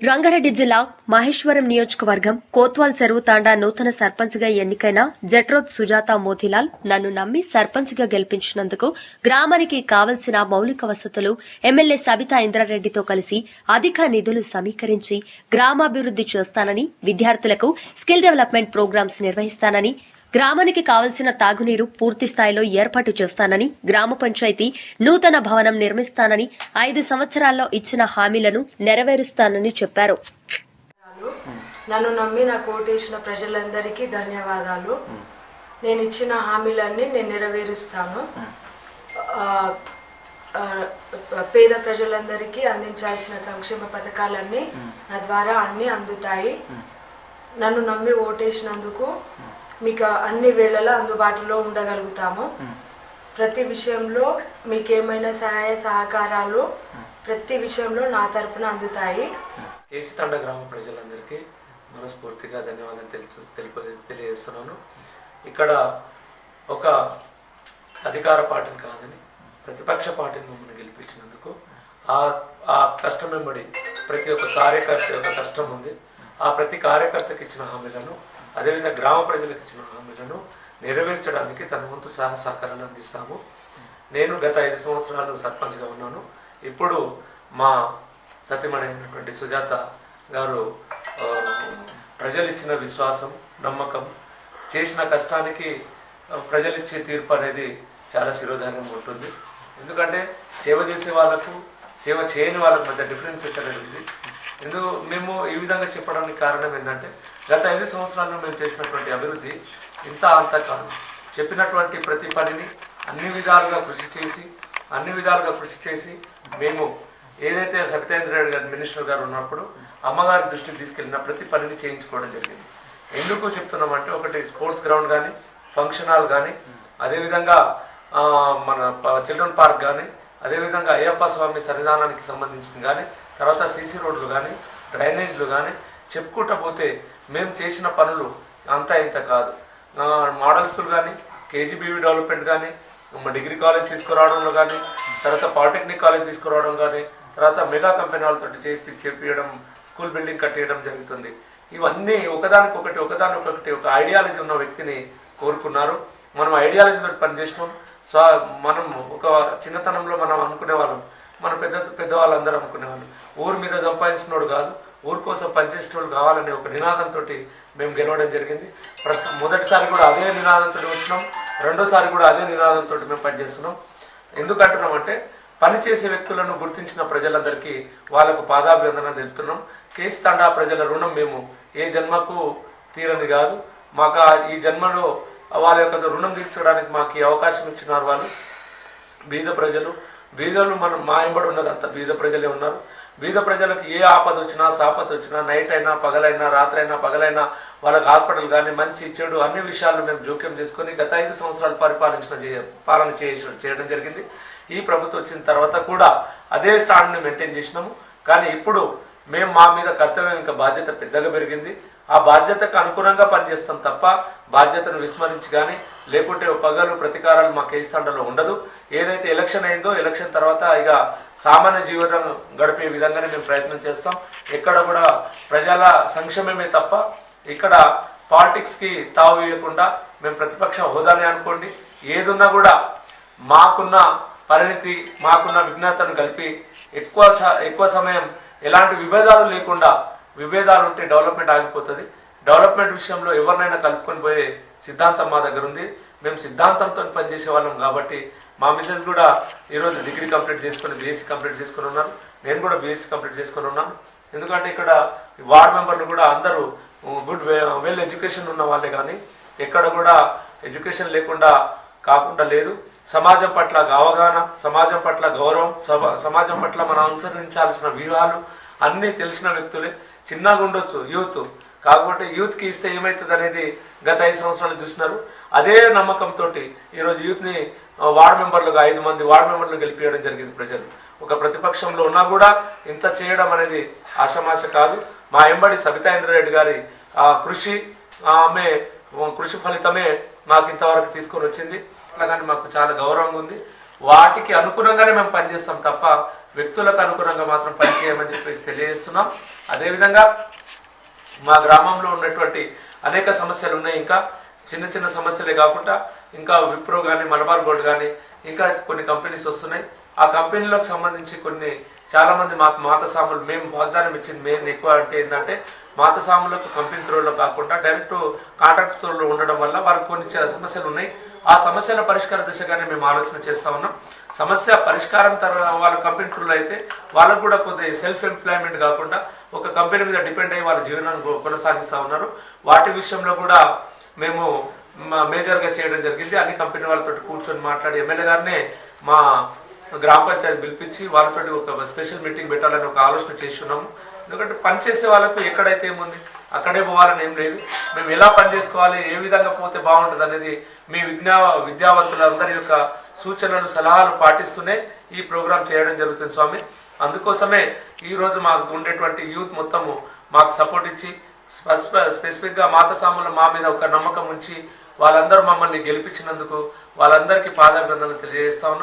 రంగారెడ్డి జిల్లా మహేశ్వరం నియోజకవర్గం కోత్వాల్ చెరువు తాండా నూతన సర్పంచ్గా ఎన్నికైన జట్రోత్ సుజాత మోతిలాల్ నన్ను నమ్మి సర్పంచ్గా గెలిపించినందుకు గ్రామానికి కావలసిన మౌలిక వసతులు ఎమ్మెల్యే సబితా ఇంద్రారెడ్డితో కలిసి అధిక నిధులు సమీకరించి గ్రామాభివృద్ది చేస్తానని, విద్యార్థులకు స్కిల్ డెవలప్మెంట్ ప్రోగ్రామ్స్ నిర్వహిస్తానని, గ్రామానికి కావలసిన తాగునీరు పూర్తి స్థాయిలో ఏర్పాటు చేస్తానని, గ్రామ పంచాయతీ నూతన భవనం నిర్మిస్తానని, 5 సంవత్సరాల్లో ఇచ్చిన హామీలను నెరవేరుస్తానని చెప్పారు. నన్ను నమ్మి నా కోటేసిన ప్రజలందరికీ ధన్యవాదాలు. నేను ఇచ్చిన హామీలన్నీ నేను నెరవేరుస్తాను. పేద ప్రజలందరికీ అందించాల్సిన సంక్షేమ పథకాలన్నీ నా ద్వారా అన్నీ అందుతాయి. నన్ను నమ్మి ఓటేసినందుకు మీకు అన్ని వేళలా అందుబాటులో ఉండగలుగుతాము. ప్రతి విషయంలో మీకేమైనా సహాయ సహకారాలు ప్రతి విషయంలో నా తరపున అందుతాయి. కేసీతండ గ్రామ ప్రజలందరికీ మనస్ఫూర్తిగా ధన్యవాదాలు తెలియజేస్తున్నాను. ఇక్కడ ఒక అధికార పార్టీని కాదని ప్రతిపక్ష పార్టీని మమ్మల్ని గెలిపించినందుకు ఆ కష్టం వెంబడి ప్రతి ఒక్క కార్యకర్త యొక్క కష్టం ఉంది. ఆ ప్రతి కార్యకర్తకి ఇచ్చిన హామీలను, అదేవిధంగా గ్రామ ప్రజలకు ఇచ్చిన హామీలను నెరవేర్చడానికి తన వంతు సహకారాలు అందిస్తాము. నేను గత 5 సంవత్సరాలు సర్పంచ్గా ఉన్నాను. ఇప్పుడు మా సతీమణి అయినటువంటి సుజాత గారు ప్రజలు ఇచ్చిన విశ్వాసం, నమ్మకం, చేసిన కష్టానికి ప్రజలిచ్చే తీర్పు అనేది చాలా శిరోధార్యంగా ఉంటుంది. ఎందుకంటే సేవ చేసే వాళ్ళకు, సేవ చేయని వాళ్ళకు మధ్య డిఫరెన్సెస్ అనేది ఉంది. మేము ఈ విధంగా చెప్పడానికి కారణం ఏంటంటే, గత 5 సంవత్సరాల్లో మేము చేసినటువంటి అభివృద్ధి ఇంత అంత కాదు. చెప్పినటువంటి ప్రతి పనిని అన్ని విధాలుగా కృషి చేసి మేము ఏదైతే సబితా ఇంద్రారెడ్డి గారు మినిస్టర్ గారు ఉన్నప్పుడు అమ్మగారి దృష్టికి తీసుకెళ్లిన ప్రతి పనిని చేయించుకోవడం జరిగింది. ఎందుకు చెప్తున్నామంటే, ఒకటి స్పోర్ట్స్ గ్రౌండ్ కానీ, ఫంక్షన్ హాల్ కానీ, అదేవిధంగా మన చిల్డ్రన్ పార్క్ కానీ, అదేవిధంగా అయ్యప్ప స్వామి సన్నిధానానికి సంబంధించింది కానీ, తర్వాత సీసీ రోడ్లు కానీ, డ్రైనేజ్లు కానీ చెప్పుకుంటూ పోతే మేము చేసిన పనులు అంతా ఇంత కాదు. మోడల్ స్కూల్ కానీ, కేజీబీవీ డెవలప్మెంట్ కానీ, డిగ్రీ కాలేజ్ తీసుకురావడంలో కానీ, తర్వాత పాలిటెక్నిక్ కాలేజ్ తీసుకురావడం కానీ, తర్వాత మెగా కంపెనీ వాళ్ళతో చేపించడం, స్కూల్ బిల్డింగ్ కట్టేయడం జరుగుతుంది. ఇవన్నీ ఒకదానికొకటి ఒక ఐడియాలజీ ఉన్న వ్యక్తిని కోరుకున్నారు. మనం ఐడియాలజీతో పనిచేసినాం. మనం ఒక చిన్నతనంలో మనం అనుకునే వాళ్ళం, మన పెద్దవాళ్ళందరూ అనుకునేవాళ్ళు, ఊరి మీద సంపాదించినోడు కాదు, ఊరి కోసం పనిచేసిన వాళ్ళు కావాలనే ఒక నినాదంతో మేము గెలవడం జరిగింది. ప్రస్తుతం మొదటిసారి కూడా అదే నినాదంతో వచ్చినాం, రెండోసారి కూడా అదే నినాదంతో మేము పనిచేస్తున్నాం. ఎందుకంటున్నామంటే, పనిచేసే వ్యక్తులను గుర్తించిన ప్రజలందరికీ వాళ్ళకు పాదాభివందనం తెలుపుతున్నాం. కేసీతండా ప్రజల రుణం మేము ఏ జన్మకు తీరని కాదు. మాకు ఈ జన్మలో వాళ్ళ యొక్క రుణం తీర్చడానికి మాకు ఈ అవకాశం ఇచ్చినారు వాళ్ళు. బీదలు మా ఎంబడి ఉన్నదంతా బీద ప్రజలే ఉన్నారు. బీద ప్రజలకు ఏ ఆపద వచ్చినా, సాపద వచ్చినా, నైట్ అయినా పగలైనా, రాత్రైనా పగలైనా, వాళ్ళకి హాస్పిటల్ కానీ, మంచి చెడు అన్ని విషయాలను మేము జోక్యం చేసుకొని గత 5 సంవత్సరాలు పాలన చేయడం జరిగింది. ఈ ప్రభుత్వం వచ్చిన తర్వాత కూడా అదే స్టాండ్ని మెయింటైన్ చేసినాము. కానీ ఇప్పుడు మేము మా మీద కర్తవ్యం, ఇంకా బాధ్యత పెద్దగా పెరిగింది. ఆ బాధ్యతకు అనుగుణంగా పనిచేస్తాం తప్ప బాధ్యతను విస్మరించి కానీ, లేకుంటే పగలు ప్రతీకారాలు మా కేసీతండలో ఉండదు. ఏదైతే ఎలక్షన్ అయిందో, ఎలక్షన్ తర్వాత ఇక సామాన్య జీవనం గడిపే విధంగానే మేము ప్రయత్నం చేస్తాం. ఎక్కడ కూడా ప్రజల సంక్షేమమే తప్ప ఇక్కడ పాలిటిక్స్కి తావు ఇవ్వకుండా మేము ప్రతిపక్ష హోదానే అనుకోండి, ఏదున్నా మాకున్న పరిణితి, మాకున్న విజ్ఞతను కలిపి ఎక్కువ సమయం ఎలాంటి విభేదాలు లేకుండా, విభేదాలు ఉంటే డెవలప్మెంట్ ఆగిపోతుంది. డెవలప్మెంట్ విషయంలో ఎవరినైనా కలుపుకొని పోయే సిద్ధాంతం మా దగ్గర ఉంది. మేము సిద్ధాంతంతో పనిచేసే వాళ్ళం కాబట్టి మా మిసెస్ కూడా ఈరోజు డిగ్రీ కంప్లీట్ చేసుకుని బీఎస్సీ కంప్లీట్ చేసుకుని ఉన్నారు. నేను కూడా బీఎస్సీ కంప్లీట్ చేసుకుని ఉన్నాను. ఎందుకంటే ఇక్కడ వార్డ్ మెంబర్లు కూడా అందరూ గుడ్ వెల్ ఎడ్యుకేషన్ ఉన్న వాళ్ళే, కానీ ఎక్కడ కూడా ఎడ్యుకేషన్ లేకుండా కాకుండా లేదు. సమాజం పట్ల అవగాహన, సమాజం పట్ల గౌరవం, సమాజం పట్ల మనం అనుసరించాల్సిన వ్యూహాలు అన్నీ తెలిసిన వ్యక్తులే. చిన్నగా ఉండొచ్చు యూత్, కాకపోతే యూత్కి ఇస్తే ఏమవుతుంది అనేది గత 5 సంవత్సరాలు చూసినారు. అదే నమ్మకంతో ఈరోజు యూత్ని వార్డు మెంబర్లుగా 5 మంది వార్డు మెంబర్లు గెలిపించడం జరిగింది ప్రజలు. ఒక ప్రతిపక్షంలో ఉన్నా కూడా ఇంత చేయడం అనేది ఆషామాష కాదు. మా ఎంబడి సబితా ఇంద్రారెడ్డి గారి ఆమె కృషి ఫలితమే మాకు ఇంతవరకు తీసుకొని వచ్చింది. అలా కానీ మాకు చాలా గౌరవంగా ఉంది. వాటికి అనుగుణంగానే మేము పనిచేస్తాం తప్ప వ్యక్తులకు అనుగుణంగా మాత్రం పనిచేయమని చెప్పేసి తెలియజేస్తున్నాం. అదేవిధంగా మా గ్రామంలో ఉన్నటువంటి అనేక సమస్యలు ఉన్నాయి. ఇంకా చిన్న చిన్న సమస్యలే కాకుండా ఇంకా విప్రో కానీ మలబార్ గోల్డ్ కానీ ఇంకా కొన్ని కంపెనీస్ వస్తున్నాయి. ఆ కంపెనీలకు సంబంధించి చాలా మంది మాకు మాతసాములు మేము వాగ్దానం ఇచ్చింది మెయిన్ ఎక్కువ అంటే ఏంటంటే మాతసాములకు కంపెనీ త్రోలో కాకుండా డైరెక్ట్ కాంట్రాక్ట్ త్రోలో ఉండడం వల్ల వారికి కొన్ని సమస్యలు ఉన్నాయి. ఆ సమస్యల పరిష్కార దిశగానే మేము ఆలోచన చేస్తా ఉన్నాం. సమస్య పరిష్కారం తర్వాత వాళ్ళ కంపెనీ త్రోలో అయితే వాళ్ళకు కూడా కొద్ది సెల్ఫ్ ఎంప్లాయ్మెంట్ కాకుండా ఒక కంపెనీ మీద డిపెండ్ అయ్యి వాళ్ళ జీవనాన్ని కొనసాగిస్తూ ఉన్నారు. వాటి విషయంలో కూడా మేము మేజర్గా చేయడం జరిగింది. అన్ని కంపెనీ వాళ్ళతో కూర్చొని మాట్లాడి ఎమ్మెల్యే గారినే మా గ్రామ పంచాయతీ పిలిపించి వాళ్ళతో ఒక స్పెషల్ మీటింగ్ పెట్టాలని ఒక ఆలోచన చేస్తున్నాము. ఎందుకంటే పనిచేసే వాళ్ళకు ఎక్కడైతే ఏముంది అక్కడే పోవాలని ఏం లేదు. మేము ఎలా పని చేసుకోవాలి, ఏ విధంగా పోతే బాగుంటుంది అనేది మీ విద్యావంతులందరి యొక్క సూచనలు సలహాలు పాటిస్తూనే ఈ ప్రోగ్రాం చేయడం జరుగుతుంది స్వామి. అందుకోసమే ఈరోజు మాకు ఉండేటువంటి యూత్ మొత్తము మాకు సపోర్ట్ ఇచ్చి స్పెసిఫిక్గా మాతసాములు మా మీద ఒక నమ్మకం ఉంచి వాళ్ళందరూ మమ్మల్ని గెలిపించినందుకు వాళ్ళందరికీ పాదాభివందనలు తెలియజేస్తా ఉన్నాం.